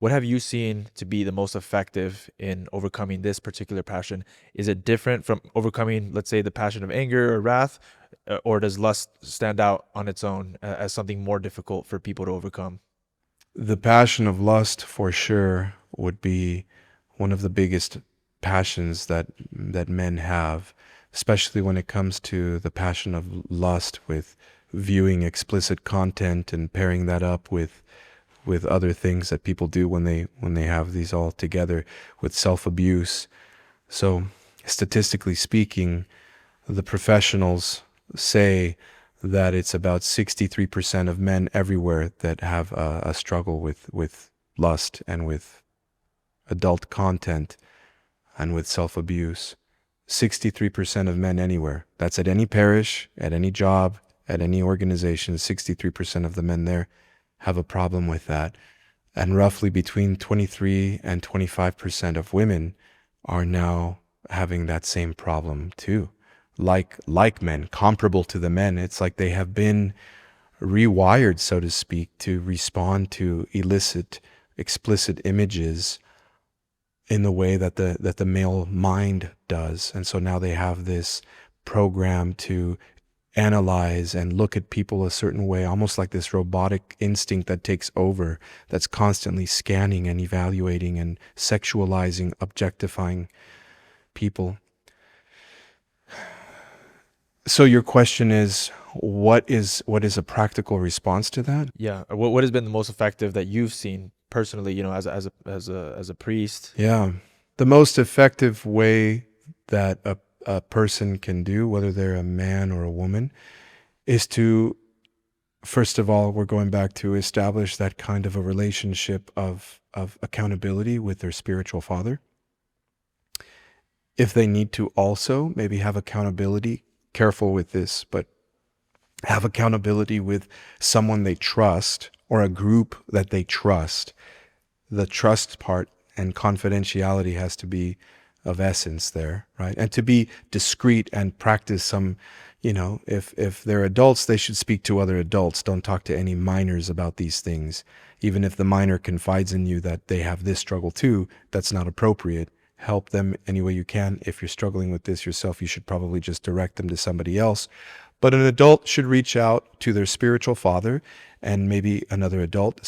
What have you seen to be the most effective in overcoming this particular passion? Is it different from overcoming, let's say, the passion of anger or wrath, or does lust stand out on its own as something more difficult for people to overcome? The passion of lust, for sure, would be one of the biggest passions that men have, especially when it comes to the passion of lust with viewing explicit content and pairing that up with other things that people do when they have these all together with self-abuse. So, statistically speaking, the professionals say that it's about 63% of men everywhere that have a struggle with lust and with adult content and with self-abuse. 63% of men anywhere. That's at any parish, at any job, at any organization. 63% of the men there have a problem with that. And roughly between 23 and 25% of women are now having that same problem too. Like men, comparable to the men. It's like they have been rewired, so to speak, to respond to illicit, explicit images in the way that the male mind does. And so now they have this program to analyze and look at people a certain way, almost like this robotic instinct that takes over, that's constantly scanning and evaluating and sexualizing, objectifying people. So your question is, what is a practical response to that? Yeah. What has been the most effective that you've seen personally, as a priest? Yeah. The most effective way that a person can do, whether they're a man or a woman, is to, first of all, we're going back to establish that kind of a relationship of accountability with their spiritual father. If they need to also maybe have accountability, careful with this, but have accountability with someone they trust or a group that they trust. The trust part and confidentiality has to be of essence there, right? And to be discreet and practice some, if they're adults, they should speak to other adults. Don't talk to any minors about these things. Even if the minor confides in you that they have this struggle too, that's not appropriate. Help them any way you can. If you're struggling with this yourself, you should probably just direct them to somebody else. But an adult should reach out to their spiritual father and maybe another adult,